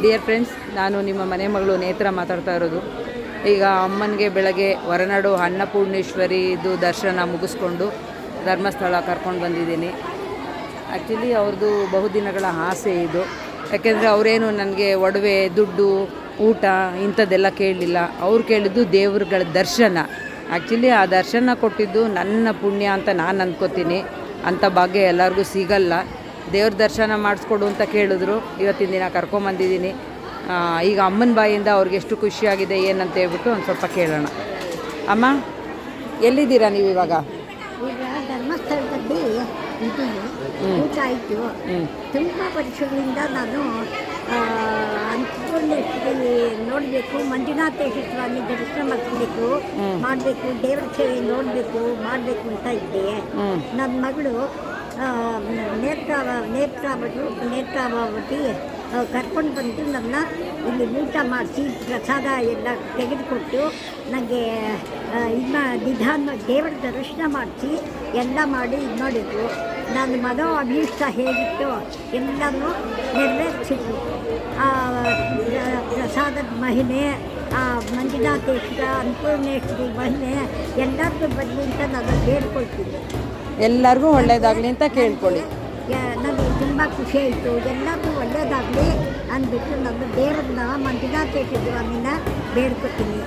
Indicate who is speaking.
Speaker 1: Dear friends, ನಾನು ನಿಮ್ಮ ಮನೆ ಮಗಳು ನೇತ್ರ ಮಾತಾಡ್ತಾ ಇರೋದು. ಈಗ ಅಮ್ಮನಿಗೆ ಬೆಳಗ್ಗೆ ಹೊರನಾಡು ಅನ್ನಪೂರ್ಣೇಶ್ವರಿದು ದರ್ಶನ ಮುಗಿಸ್ಕೊಂಡು ಧರ್ಮಸ್ಥಳ ಕರ್ಕೊಂಡು ಬಂದಿದ್ದೀನಿ. ಆ್ಯಕ್ಚುಲಿ ಅವ್ರದ್ದು ಬಹುದಿನಗಳ ಆಸೆ ಇದು. ಯಾಕೆಂದರೆ ಅವರೇನು ನನಗೆ ಒಡವೆ, ದುಡ್ಡು, ಊಟ ಇಂಥದ್ದೆಲ್ಲ ಕೇಳಲಿಲ್ಲ. ಅವ್ರು ಕೇಳಿದ್ದು ದೇವ್ರುಗಳ ದರ್ಶನ. ಆ್ಯಕ್ಚುಲಿ ಆ ದರ್ಶನ ಕೊಟ್ಟಿದ್ದು ನನ್ನ ಪುಣ್ಯ ಅಂತ ನಾನು ಅಂದ್ಕೋತೀನಿ. ಅಂಥ ಭಾಗ್ಯ ಎಲ್ಲರಿಗೂ ಸಿಗಲ್ಲ. ದೇವ್ರ ದರ್ಶನ ಮಾಡಿಸ್ಕೊಡು ಅಂತ ಕೇಳಿದ್ರು. ಇವತ್ತಿನ ದಿನ ಕರ್ಕೊಂಬಂದಿದ್ದೀನಿ. ಈಗ ಅಮ್ಮನ ಬಾಯಿಂದ ಅವ್ರಿಗೆ ಎಷ್ಟು ಖುಷಿಯಾಗಿದೆ ಏನಂತ ಹೇಳ್ಬಿಟ್ಟು ಒಂದು ಸ್ವಲ್ಪ ಕೇಳೋಣ. ಅಮ್ಮ, ಎಲ್ಲಿದ್ದೀರಾ ನೀವು ಇವಾಗ?
Speaker 2: ಈಗ ಧರ್ಮಸ್ಥಳದಲ್ಲಿ ಇದ್ದೀನಿ. ಊಟ ಆಯಿತು. ತುಂಬ ವರ್ಷಗಳಿಂದ ನಾನು ಅನ್ನಪೂರ್ಣೇಶ್ವರಿ ನೋಡಬೇಕು, ಮಂಜುನಾಥೇಶ್ವರ ಸ್ವಾಮಿ ದರ್ಶನ ಮಾಡಬೇಕು, ದೇವರ ಸೇವೆ ನೋಡಬೇಕು, ಮಾಡಬೇಕು ಅಂತ ಇದ್ದೆ. ನನ್ನ ಮಗಳು ನೇತ್ರಾವತಿ ಕರ್ಕೊಂಡು ಬಂದು ನನ್ನ ಇಲ್ಲಿ ಊಟ ಮಾಡಿಸಿ ಪ್ರಸಾದ ಎಲ್ಲ ತೆಗೆದುಕೊಟ್ಟು ನನಗೆ ನಿಧಾನ ದೇವರ ದರ್ಶನ ಮಾಡಿಸಿ ಎಲ್ಲ ಮಾಡಿ ಇದು ಮಾಡಿದ್ರು. ನನ್ನ ಮಗ ಅಭೀಷ್ಟ ಹೇಗಿತ್ತು ಎಲ್ಲನೂ ನೆರವೇರಿಸಿದ್ರು. ಪ್ರಸಾದದ ಮಹಿಮೆ, ಮಂಜುನಾಥೇಶ್ವರ, ಅನ್ನಪೂರ್ಣೇಶ್ವರಿ ಮಹಿಮೆ ಎಲ್ಲರಿಗೂ ಬರಲಿ ಅಂತ ನಾನು ಕೇಳ್ಕೊಳ್ತೀನಿ.
Speaker 1: ಎಲ್ಲರಿಗೂ ಒಳ್ಳೆಯದಾಗಲಿ ಅಂತ ಕೇಳ್ಕೊಳ್ಳಿ.
Speaker 2: ನನಗೆ ತುಂಬ ಖುಷಿ ಆಯಿತು. ಎಲ್ಲರಿಗೂ ಒಳ್ಳೆಯದಾಗಲಿ ಅಂದ್ಬಿಟ್ಟು ನಾನು ದೇವರನ್ನ ಮಂಜುನಾಥೇಶ್ವರ ಸ್ವಾಮಿನ ಬೇಡ್ಕೊತೀನಿ.